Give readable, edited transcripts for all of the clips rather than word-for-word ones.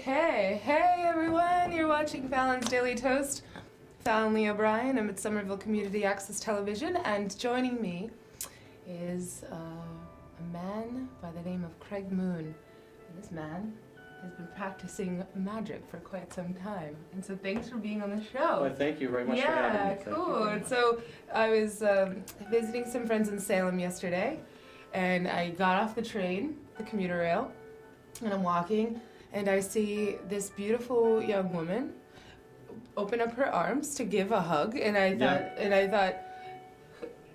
Okay, hey everyone, you're watching Fallon's Daily Toast. Fallon Lee O'Brien, I'm at Somerville Community Access Television, and joining me is a man by the name of Craig Moon. And this man has been practicing magic for quite some time, and so thanks for being on the show. Well, thank you very much for having me. Yeah, cool. And so I was visiting some friends in Salem yesterday, and I got off the train, the commuter rail, and I'm walking, and I see this beautiful young woman open up her arms to give a hug, and I thought,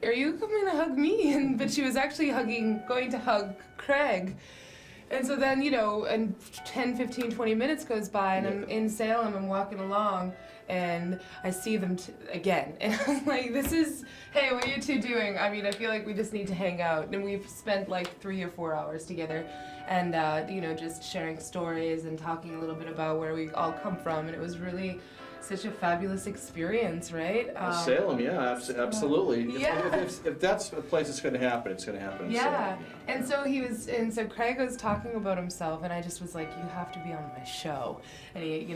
are you coming to hug me? But she was actually going to hug Craig. And so then, and 10, 15, 20 minutes goes by, and I'm in Salem, I'm walking along, and I see them again. And I'm like, hey, what are you two doing? I mean, I feel like we just need to hang out. And we've spent like 3 or 4 hours together, and, just sharing stories and talking a little bit about where we all come from. And it was really such a fabulous experience, right? Salem, yeah, absolutely. Yeah. If that's a place that's going to happen, it's going to happen in Yeah. Salem. And so Craig was talking about himself, and I just was like, you have to be on my show. And he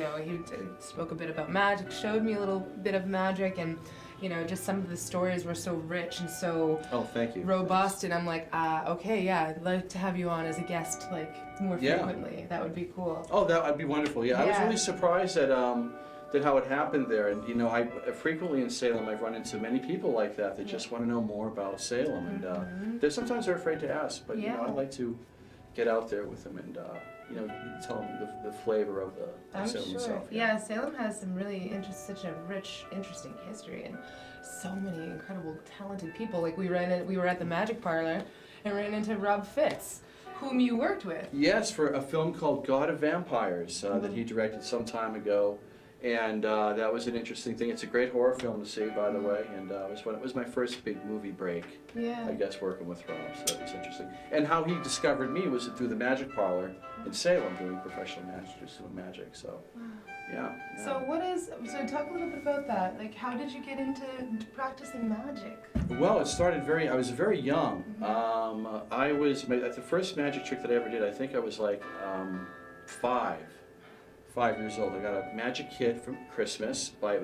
spoke a bit about magic, showed me a little bit of magic, and just some of the stories were so rich and so thank you. robust. And I'm like, okay, yeah, I'd like to have you on as a guest, like more frequently. That would be cool. Oh, that would be wonderful. Yeah, I was really surprised at how it happened there. And I frequently in Salem, I've run into many people like that just want to know more about Salem, and sometimes they're afraid to ask. But I'd like to get out there with them and tell them the flavor of Salem itself. Yeah, Salem has some really such a rich, interesting history, and so many incredible, talented people. Like we were at the Magic Parlor and ran into Rob Fitz, whom you worked with. Yes, for a film called God of Vampires that he directed some time ago. And that was an interesting thing. It's a great horror film to see, by the way, and it was my first big movie break, I guess, working with Rob, so it was interesting. And how he discovered me was through the Magic Parlor in Salem, doing professional magic, just doing magic, so, yeah. So talk a little bit about that. Like, how did you get into practicing magic? Well, I was very young. At the first magic trick that I ever did, I think I was like 5 years old. I got a magic kit from Christmas by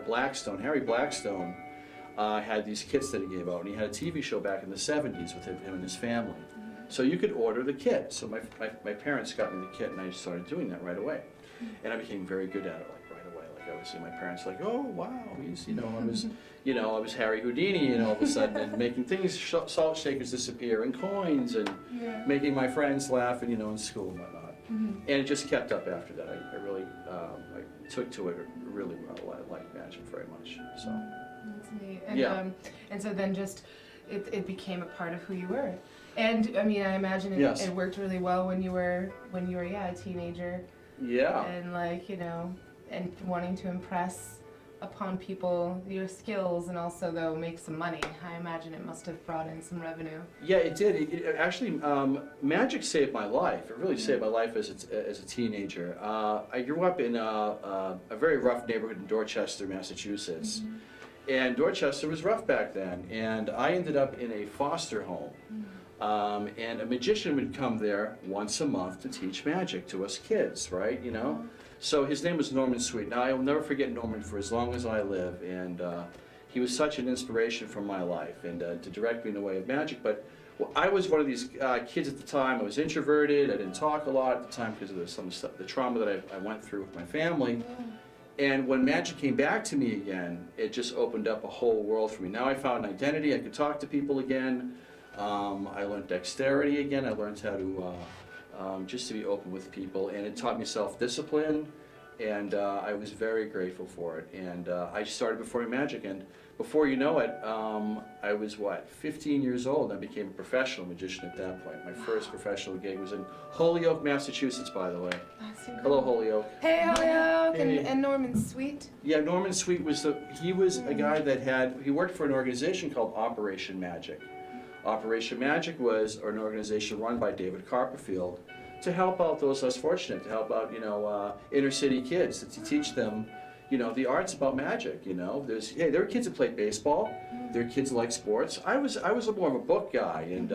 Blackstone. Harry Blackstone had these kits that he gave out, and he had a TV show back in the 70s with him and his family. So you could order the kit. So my parents got me the kit, and I started doing that right away. And I became very good at it, like right away. Like I was seeing my parents like, oh wow, I was Harry Houdini, all of a sudden, and making things, salt shakers disappear, and coins, and making my friends laugh, and in school and whatnot. And it just kept up after that. I really I took to it really well. I like magic very much. So that's neat. And and so then it became a part of who you were. And I mean, I imagine it worked really well when you were a teenager. Yeah. And and wanting to impress upon people your skills, and also though make some money. I imagine it must have brought in some revenue. Yeah, it did. It actually, magic saved my life. It really saved my life as a teenager. I grew up in a very rough neighborhood in Dorchester, Massachusetts, and Dorchester was rough back then. And I ended up in a foster home, and a magician would come there once a month to teach magic to us kids, right? So his name was Norman Sweet. Now, I will never forget Norman for as long as I live, and he was such an inspiration for my life and to direct me in the way of magic. But I was one of these kids at the time. I was introverted. I didn't talk a lot at the time because of some stuff, the trauma that I went through with my family. And when magic came back to me again, it just opened up a whole world for me. Now I found an identity. I could talk to people again. I learned dexterity again. I learned how to just to be open with people, and it taught me self-discipline, and I was very grateful for it. And I started performing magic, and before you know it, I was 15 years old, and I became a professional magician at that point. My first professional gig was in Holyoke, Massachusetts, by the way. Hello, Holyoke. Hey, Holyoke. Hey. And Norman Sweet. Yeah, Norman Sweet was a guy that he worked for an organization called Operation Magic. Operation Magic was an organization run by David Copperfield to help out those less fortunate, to help out inner city kids, to teach them the arts about magic. There were kids that played baseball, there were kids that liked sports. I was more of a book guy, and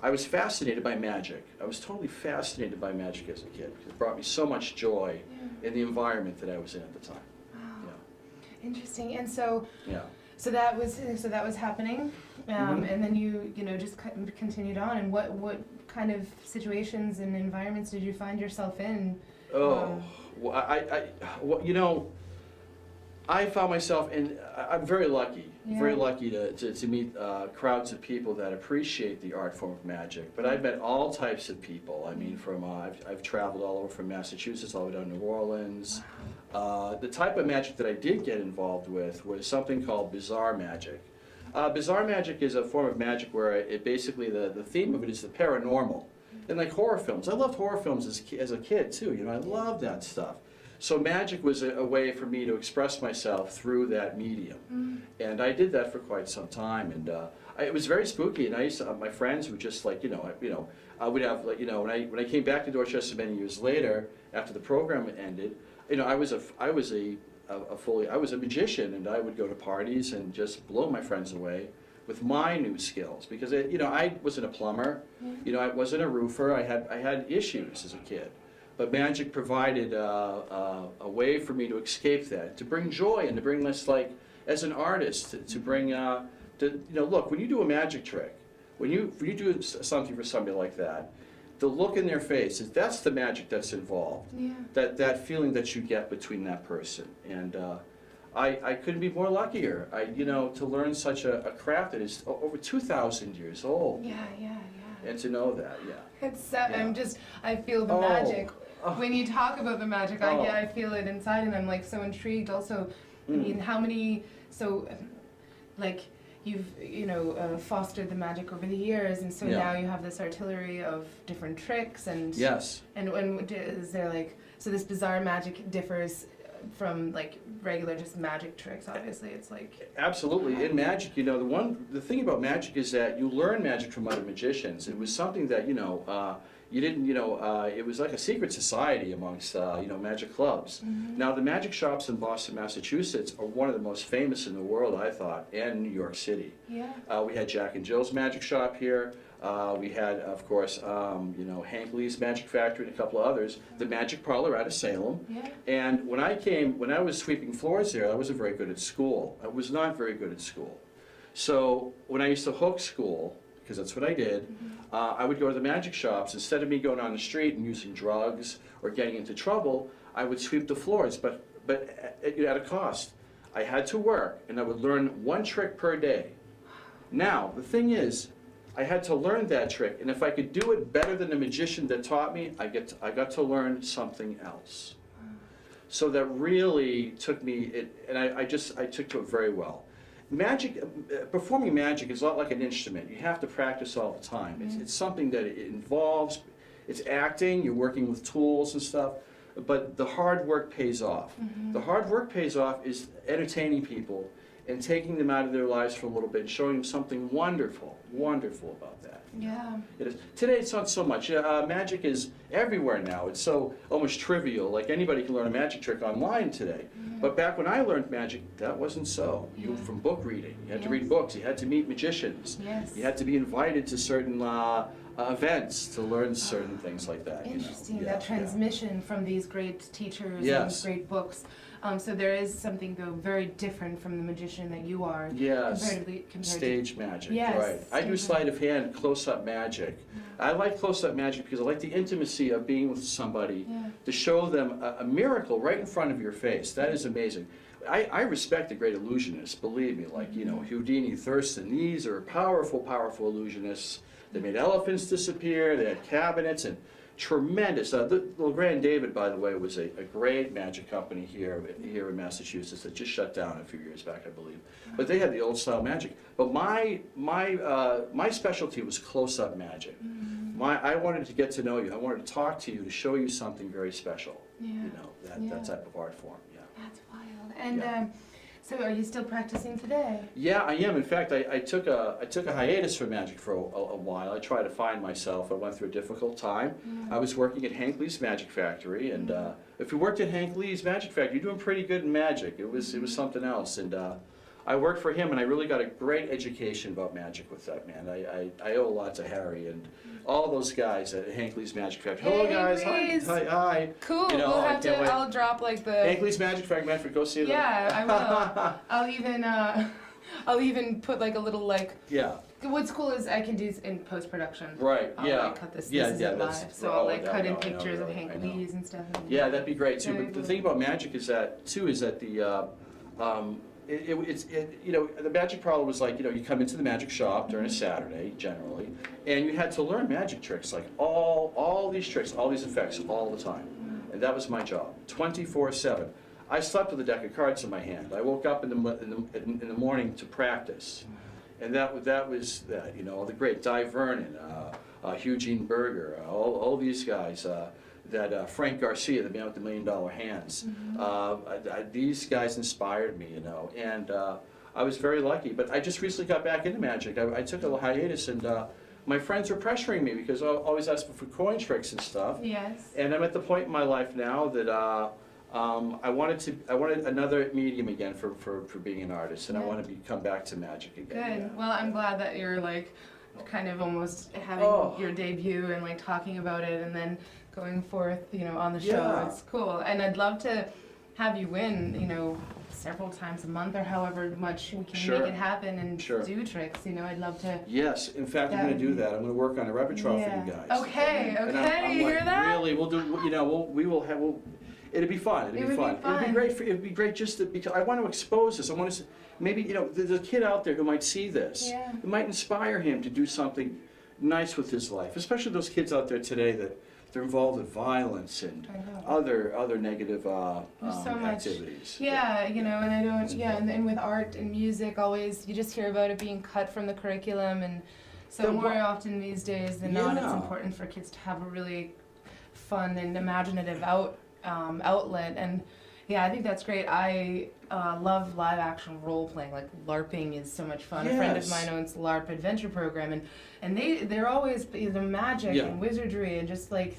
I was fascinated by magic. I was totally fascinated by magic as a kid because it brought me so much joy in the environment that I was in at the time. Wow. Interesting. And so, Yeah. so that was happening, and then you know just continued on. And what kind of situations and environments did you find yourself in? Oh, well, well, you know, I found myself in. I'm very lucky, very lucky to meet crowds of people that appreciate the art form of magic. But I've met all types of people. I mean, from I've traveled all over from Massachusetts all the way down to New Orleans. The type of magic that I did get involved with was something called bizarre magic. Bizarre magic is a form of magic where it basically the theme of it is the paranormal. And like horror films, I loved horror films as a kid too. You know, I loved that stuff. So magic was a way for me to express myself through that medium, and I did that for quite some time. And it was very spooky. And I used to, my friends would just like I would have like when I came back to Dorchester many years later after the program ended, I was a magician, and I would go to parties and just blow my friends away with my new skills because I wasn't a plumber, I wasn't a roofer. I had issues as a kid. But magic provided a way for me to escape that, to bring joy and to bring this, like, as an artist, to bring, look, when you do a magic trick, when you do something for somebody like that, the look in their face, that's the magic that's involved. Yeah. That feeling that you get between that person. And I couldn't be more luckier, to learn such a craft that is over 2,000 years old. Yeah. And to know that, It's I feel the magic. When you talk about the magic, I feel it inside, and I'm like so intrigued. Also, I mean, how many like you've fostered the magic over the years, and so now you have this artillery of different tricks and yes. And is there so this bizarre magic differs from like regular just magic tricks? Obviously, it's like absolutely in magic. The thing about magic is that you learn magic from other magicians. It was something that you didn't, it was like a secret society amongst, magic clubs. Now, the magic shops in Boston, Massachusetts are one of the most famous in the world, I thought, and New York City. Yeah. We had Jack and Jill's Magic Shop here. We had, of course, Hank Lee's Magic Factory and a couple of others. The Magic Parlor out of Salem. Yeah. And when I was sweeping floors there, I wasn't very good at school. I was not very good at school. So when I used to hook school, because that's what I did, I would go to the magic shops. Instead of me going on the street and using drugs or getting into trouble, I would sweep the floors, but at a cost. I had to work, and I would learn one trick per day. Now, the thing is, I had to learn that trick, and if I could do it better than the magician that taught me, I got to learn something else. So that really took me, and I took to it very well. Magic, performing magic is a lot like an instrument. You have to practice all the time. It's something that it involves, it's acting, you're working with tools and stuff, but the hard work pays off. The hard work pays off is entertaining people and taking them out of their lives for a little bit and showing them something wonderful about that. Yeah. It is. Today it's not so much. Magic is everywhere now. It's so almost trivial. Like anybody can learn a magic trick online today. But back when I learned magic, that wasn't so. You from book reading. You had to read books. You had to meet magicians. Yes. You had to be invited to certain events to learn certain things like that. Interesting, that transmission from these great teachers Yes. and great books. So there is something though very different from the magician that you are. Yes. Compared Stage magic, Yes, right. I do sleight of hand, close-up magic. I like close-up magic because I like the intimacy of being with somebody to show them a miracle right in front of your face. That is amazing. I respect the great illusionists, believe me, like, Houdini, Thurston. These are powerful, powerful illusionists. They made elephants disappear, they had cabinets, and tremendous. The Legrand David, by the way, was a great magic company here in Massachusetts that just shut down a few years back, I believe. But they had the old style magic. But my specialty was close-up magic. I wanted to get to know you. I wanted to talk to you, to show you something very special. That type of art form. Yeah. That's wild. And so are you still practicing today? Yeah, I am. In fact, I took a hiatus from magic for a while. I tried to find myself. I went through a difficult time. I was working at Hank Lee's Magic Factory, and if you worked at Hank Lee's Magic Factory, you're doing pretty good in magic. It was something else. And I worked for him, and I really got a great education about magic with that man. I owe a lot to Harry and all those guys at Hankley's Magic Factory. Hello, guys. Hi. Hi. Cool. You know, we'll I have to. can't wait. I'll drop like the. Hankley's Magic Factory, Manfred, go see them. Yeah, I will. I'll even. I'll even put like a little like. Yeah. What's cool is I can do in post production. Right. I'll Yeah. like cut this. Yeah, This yeah, isn't that's- live, so oh, I'll like I cut in know, I know, pictures of really, Hank I know. Lee's and stuff. Yeah, that'd be great too. Very But the cool. thing about magic is that too is that the you know, the magic parlor was like, you know, you come into the magic shop during a Saturday generally, and you had to learn magic tricks, like all these tricks, all these effects all the time, and that was my job, 24/7. I slept with a deck of cards in my hand. I woke up in the morning to practice, and that was that. You know, the great Di Vernon, Eugene Berger, all these guys. Frank Garcia, the man with the $1 million hands. These guys inspired me, you know, and I was very lucky. But I just recently got back into magic. I took a little hiatus, and my friends were pressuring me because I always asked for coin tricks and stuff. Yes. And I'm at the point in my life now that I wanted another medium again for being an artist, and I Yeah. want to come back to magic again. Good. Yeah. Well, I'm glad that you're like kind of almost having Oh. your debut and like talking about it and then going forth, you know, on the show. Yeah. It's cool. And I'd love to have you win, you know, several times a month or however much we can Sure. make it happen and Sure. do tricks. You know, I'd love to. Yes, in fact, I'm That going would to do be- that. I'm going to work on a repertoire for you guys. Okay, And okay, you like, hear that? Really, we'll do. You know, it'll be fun. It would be It'd fun. be great. It'd be great just to because I want to expose this. I want to maybe you know there's a kid out there who might see this. Yeah. It might inspire him to do something nice with his life. Especially those kids out there today that they're involved in violence and I know. other negative There's so much. activities. Yeah, you know, and I don't, yeah, and with art and music, always, you just hear about it being cut from the curriculum, and so The more wha- often these days than not, it's Yeah. important for kids to have a really fun and imaginative outlet, and yeah, I think that's great. I love live action role playing, like LARPing is so much fun. A friend of Yes. mine owns LARP Adventure Program, and they're always either magic Yeah. and wizardry and just like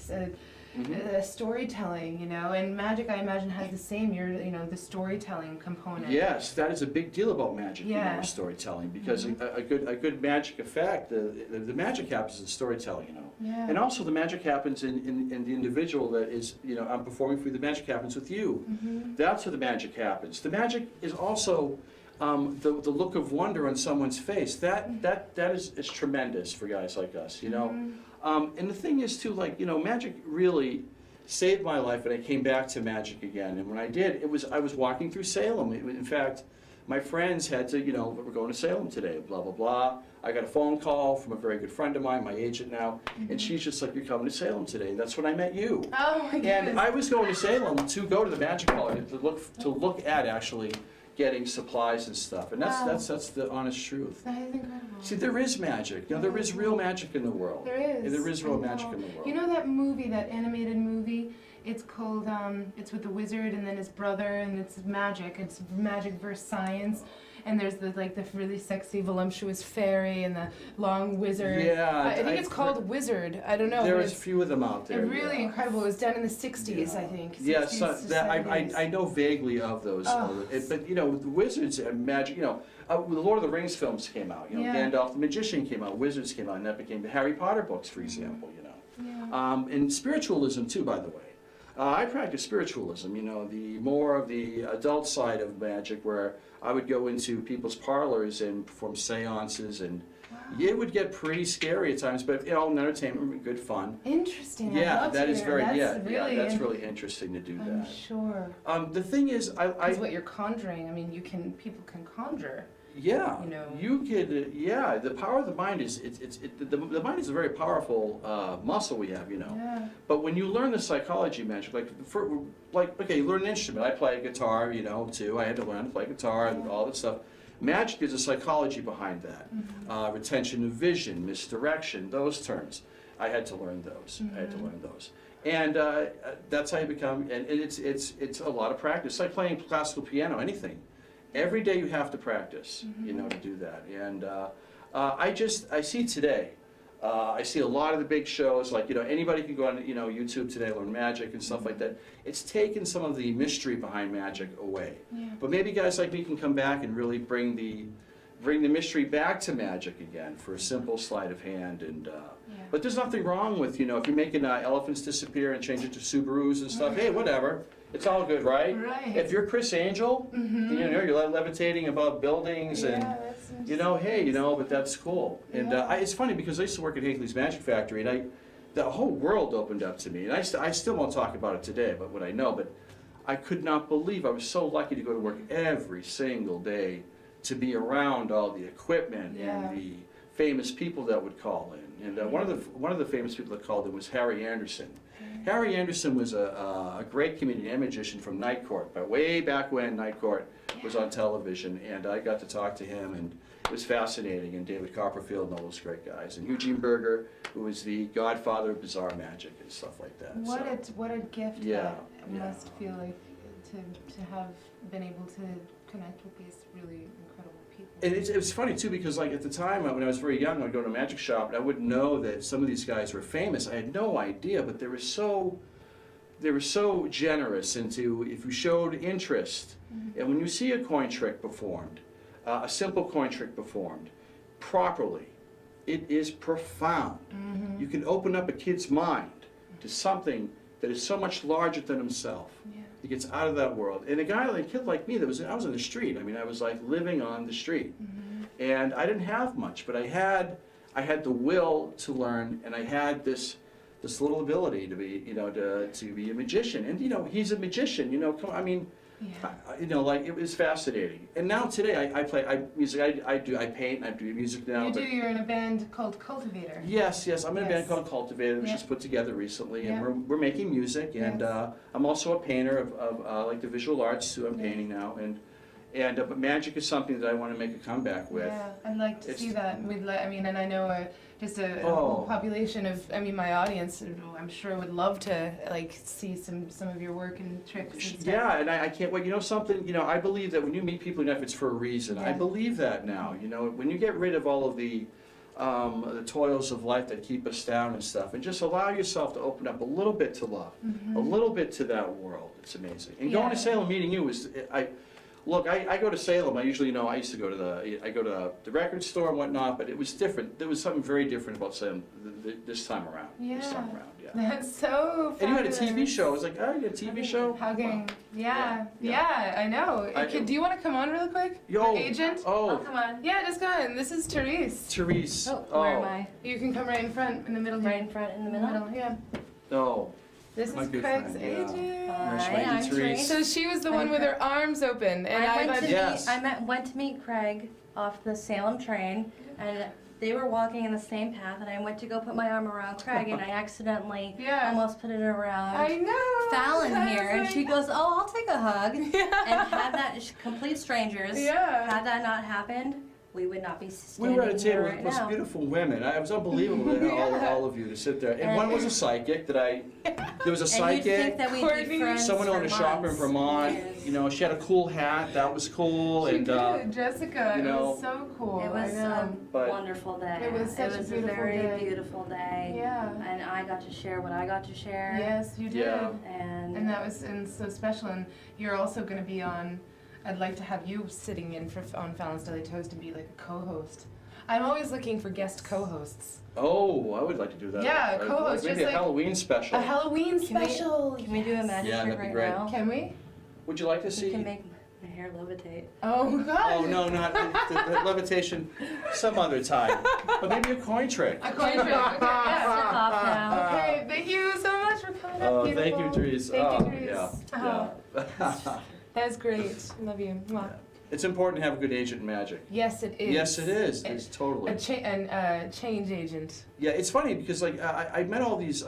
storytelling, you know, and magic I imagine has the same, you know, the storytelling component. Yes, that is a big deal about magic, you know, Yeah. storytelling, because a good magic effect, the magic happens in storytelling, you know. Yeah. And also the magic happens in the individual that is, you know, I'm performing for you, the magic happens with you. Mm-hmm. That's where the magic happens. The magic is also the look of wonder on someone's face. That is tremendous for guys like us, you know. Mm-hmm. And the thing is too, like, you know, magic really saved my life, and I came back to magic again. And when I did, I was walking through Salem. In fact, my friends had to, you know, we're going to Salem today, blah, blah, blah. I got a phone call from a very good friend of mine, my agent now, and she's just like, you're coming to Salem today. And that's when I met you. Oh my goodness. And I was going to Salem to go to the magic hall to look at actually getting supplies and stuff. And Wow. that's the honest truth. That is incredible. See, there is magic. You know, there is real magic in the world. There is. There is real I magic know. in the world. You know that movie, that animated movie? It's called, it's with the wizard and then his brother, and it's magic. It's magic versus science. And there's the really sexy, voluptuous fairy and the long wizard. Yeah, I think it's called Wizard. I don't know. There but is a it's few of them out there. really yeah. incredible. It was done in the 60s, Yeah. I think. Yeah, 60s so to that, 70s. I know vaguely of those. Oh. But you know, the wizards and magic. You know, the Lord of the Rings films came out. You know, Yeah. Gandalf the Magician came out. Wizards came out, and that became the Harry Potter books, for example. You know, Yeah. and spiritualism too, by the way. I practice spiritualism. You know, the more of the adult side of magic, where I would go into people's parlors and perform seances, and it would get pretty scary at times. But you know, entertainment, good fun. Interesting. I'd Yeah, love that to is hear. very That's yeah, that's in- really interesting to do I'm that. sure. The thing is, I Because what you're conjuring, I mean, people can conjure. yeah, you know. you could yeah. The power of the mind is the mind is a very powerful muscle we have, you know. Yeah. But when you learn the psychology of magic, okay, you learn an instrument. I play guitar, you know, too. I had to learn to play guitar and all that stuff. Magic is a psychology behind that. Retention of vision, misdirection, those terms. I had to learn those. I had to learn those. And that's how you become, and it's a lot of practice. It's like playing classical piano, anything. Every day you have to practice, you know, to do that. And I see today, I see a lot of the big shows, like, anybody can go on, YouTube today, learn magic and stuff like that. It's taken some of the mystery behind magic away. Yeah. But maybe guys like me can come back and really bring the mystery back to magic again for a simple sleight of hand. And but there's nothing wrong with, if you're making elephants disappear and change it to Subarus and stuff, hey, whatever. It's all good, right? Right. If you're Chris Angel, you're levitating above buildings and, that's hey, but that's cool. And it's funny because I used to work at Hinckley's Magic Factory, and the whole world opened up to me. And I still won't talk about it today, but what I know, but I could not believe, I was so lucky to go to work every single day, to be around all the equipment and the famous people that would call in. And one of the famous people that called in was Harry Anderson. Harry Anderson was a great comedian and magician from Night Court, but way back when Night Court was on television, and I got to talk to him, and it was fascinating, and David Copperfield and all those great guys, and Eugene Berger, who was the godfather of bizarre magic and stuff like that. What a gift Yeah, that must feel like to have been able to connect with these really incredible people. And it was funny too, because like at the time when I was very young, I'd go to a magic shop and I wouldn't know that some of these guys were famous. I had no idea, but they were so generous into, if you showed interest. And when you see a coin trick performed, a simple coin trick performed properly, it is profound. You can open up a kid's mind to something that is so much larger than himself. He gets out of that world. And a kid like me, I was on the street. I mean, I was like living on the street. And I didn't have much, but I had the will to learn, and I had this little ability to be, to be a magician. And he's a magician, it was fascinating. And now today I play music, I paint, I do music now. You're in a band called Cultivator. Yes, I'm in a band called Cultivator, which was put together recently, and we're making music, and I'm also a painter of like the visual arts too. I'm painting now, but magic is something that I want to make a comeback with. Yeah, I'd like to see that. And I know just a whole population of, my audience, I'm sure would love to see some of your work and tricks and stuff. Yeah, and I can't wait. Something, I believe that when you meet people, it's for a reason. I believe that now. When you get rid of all of the toils of life that keep us down and stuff, and just allow yourself to open up a little bit to love, a little bit to that world. It's amazing. And going to Salem, meeting you Look, I go to Salem. I usually I used to go to the record store and whatnot, but it was different. There was something very different about Salem this time around. This time around, That's so fabulous. And you had a TV show. I was like, oh, you had a TV show? Hugging. Wow. Yeah, I know. Do you want to come on really quick? Yo. Agent? Oh. I'll come on. Yeah, just go in. This is Therese. Therese. Oh, where am I? You can come right in front, in the middle. Right in front, in the middle? Yeah. Oh. This My is good Craig's friend, yeah. agent. Nice to Hi, meet you, I'm Therese. Therese. So she was the one with her arms open, and I went to meet Craig off the Salem train, and they were walking in the same path, and I went to go put my arm around Craig, and I accidentally almost put it around Fallon here, and she goes, "Oh, I'll take a hug," and had that complete strangers. Had that not happened, we would not be standing We were at a table here with right the most now. beautiful women. It was unbelievable that all of you to sit there. And one was a psychic there was a psychic. And you'd think that we'd be friends Someone owned a for shop in months. Vermont. Yes. She had a cool hat. That was cool. She And did, Jessica. It was so cool. It was a wonderful day. It was such a beautiful very day. beautiful day. Yeah. And I got to share what I got to share. Yes, you did. Yeah. And that was so special. And you're also going to be on. I'd like to have you sitting in on Fallon's Daily Toast and be like a co-host. I'm always looking for guest co-hosts. Oh, I would like to do that. Yeah, co-host, Maybe just a Halloween special. A Halloween special. Can we do a magic Yeah, trick that'd be right great. now? Can we? Would you like to You see? can make my hair levitate. Oh God. Oh no, not the levitation. Some other time. But maybe a coin trick. A coin trick. Okay, yeah. Step off now. Okay, thank you so much for coming up. Oh, Beautiful. thank you, Therese. Thank you, Therese. Yeah. That's great. Love you. Mwah. It's important to have a good agent in magic. Yes, it is. Yes, it is. It's totally. A change agent. Yeah, it's funny because I met all these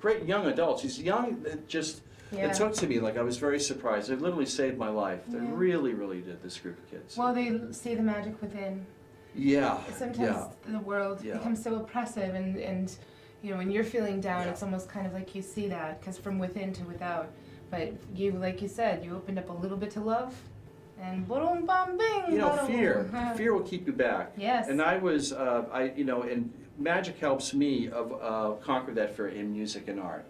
great young adults. These young it took to me, I was very surprised. It literally saved my life. They really, really did. This group of kids. Well, they see the magic within. Yeah. Sometimes the world becomes so oppressive, and when you're feeling down, it's almost kind of like you see that, because from within to without. But you, like you said, you opened up a little bit to love, And boom, bam, bing. You know, ba-dum. fear will keep you back. Yes. And and magic helps me conquer that fear in music and art.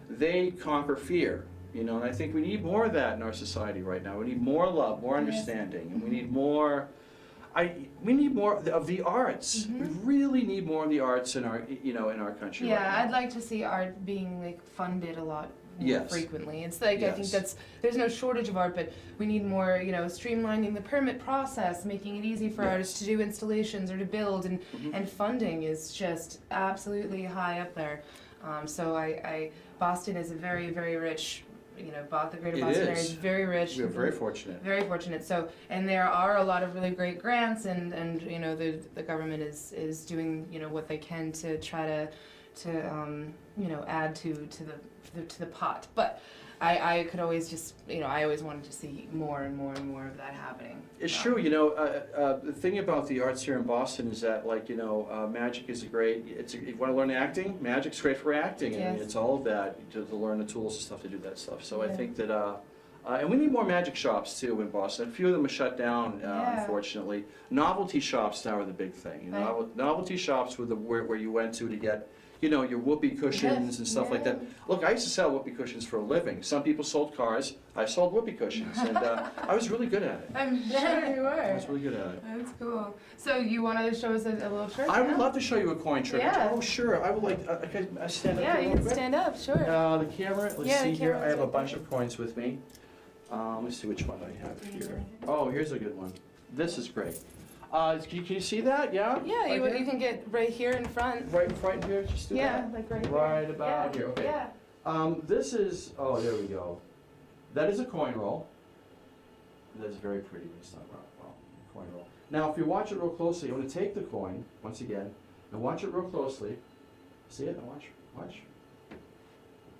They conquer fear, and I think we need more of that in our society right now. We need more love, more understanding, and we need more. We need more of the arts. We really need more of the arts in our, in our country. Yeah, right now. I'd like to see art being like funded a lot more Yes. frequently. It's like I think Yes. there's no shortage of art, but we need more, streamlining the permit process, making it easy for Yes. artists to do installations or to build, and funding is just absolutely high up there. So Boston is a very, very rich. The greater It Boston area is. is very rich. We are very fortunate. Very fortunate. So, and there are a lot of really great grants, and the government is doing what they can to try to add to the pot. But I could always just I always wanted to see more and more and more of that happening. It's true, the thing about the arts here in Boston is that, magic is if you want to learn acting, magic's great for acting. Yes. I mean, it's all of that, to learn the tools and stuff to do that stuff. So I Yeah. think that, and we need more magic shops too in Boston. A few of them are shut down, Yeah. unfortunately. Novelty shops now are the big thing. Right. Novelty shops were where you went to get your whoopee cushions and stuff like that. Look, I used to sell whoopee cushions for a living. Some people sold cars. I sold whoopee cushions, and I was really good at it. I'm sure you I were. was really good at it. That's cool. So you want to show us a little trick? I would now? love to show you a coin trick. Yeah. Oh, sure. I would like. Can I stand up Yeah, here a you little can bit? stand up. Sure. The camera. Let's Yeah, see the here. camera's I have a right bunch there. of coins with me. Let's see which one I have here. Oh, here's a good one. This is great. Can you see that? Yeah. Yeah, Right you here? can get right here in front. Right in front here. Just do Yeah, that. like right here. Right about Yeah, here. Okay. Yeah. This is. Oh, there we go. That is a coin roll. That's very pretty. It's not well, coin roll. Now, if you watch it real closely, I'm going to take the coin once again and watch it real closely. See it? Now watch.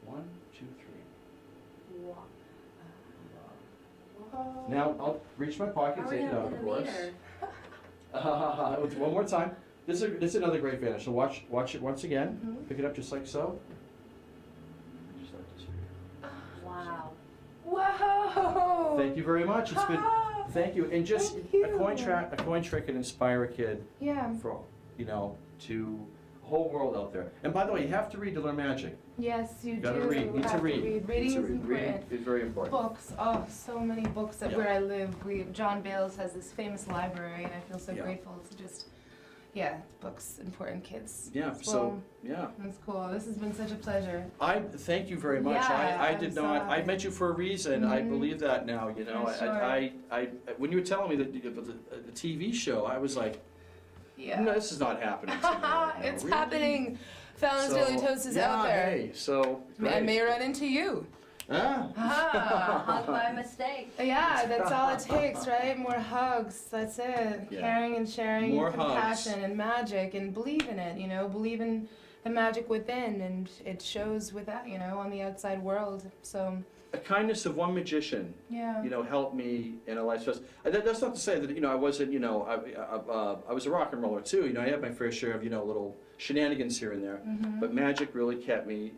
1, 2, 3. Now I'll reach my pocket, take it out, of course. One more time. This is another great vanish. So watch it once again. Pick it up just like so. Just like this here. Wow. Whoa! Thank you very much. It's been. Thank you. And just Thank you. a coin trick can inspire a kid Yeah. for to a whole world out there. And by the way, you have to read to learn magic. Yes, you You gotta do. read. Need to have read. Reading Need is to read. important. Reading is very important. Books. Oh, so many books that Yeah. where I live. John Bales has this famous library, and I feel so Yeah. grateful to just. Books important kids. Yeah. Well, So yeah. That's cool. This has been such a pleasure. I thank you very much. Yeah, I I'm did so not. I happy. met you for a reason. I Mhm. believe that now. For sure. I when you were telling me that the TV show, I was like, Yeah. no, this is not happening. to me right now. It's Really? happening. Fallon's Daily Toast is out there. Hey, so I great. may run into you. Hug by mistake. Yeah, that's all it takes, right? More hugs. That's it. Yeah. Caring and sharing, More and hugs. compassion and magic, and believe in it. Believe in the magic within, and it shows with that. On the outside world. So A kindness of one magician, yeah. helped me in a life stress. That's not to say that I wasn't. I was a rock and roller too. I had my fair share of little shenanigans here and there. Mm-hmm. But magic really kept me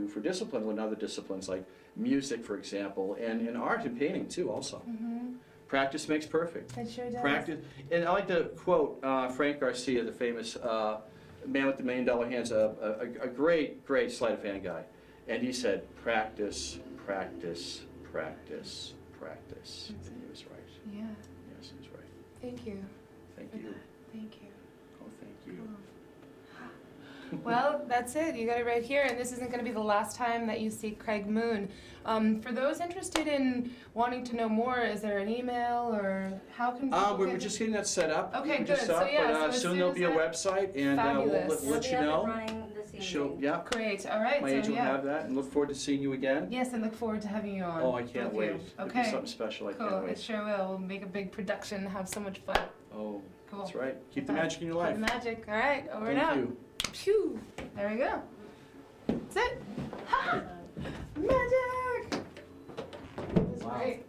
for discipline with other disciplines like music, for example, and art and painting too. Also, Mm-hmm. practice makes perfect. It sure does. Practice, and I like to quote Frank Garcia, the famous man with the $1 million hands, a great sleight of hand guy, and he said, "Practice, practice, practice, practice." And he was right. Yeah. Yes, he was right. Thank you. Thank you. Thank you. Oh, thank you. Well, that's it. You got it right here, and this isn't going to be the last time that you see Craig Moon. For those interested in wanting to know more, is there an email or how can people We're get- just getting that set up. Okay, We're just good. So, up, yeah, but so as soon soon there'll as be a that- website, and we'll Fabulous. let you It'll be know. up and running this evening. Yeah. Great. All right. My So agent will yeah. have that, and look forward to seeing you again. Yes, I look forward to having you on. Oh, I can't with you. wait. It'll be Okay. something special. I Cool. can't It wait. sure will. We'll make a big production. Have so much fun. Oh, Cool. that's right. Keep the Okay. magic in your Keep life. the magic. All right. Over and Thank out. you. Phew. There we go. That's it. Ha! Magic. That's Wow. great.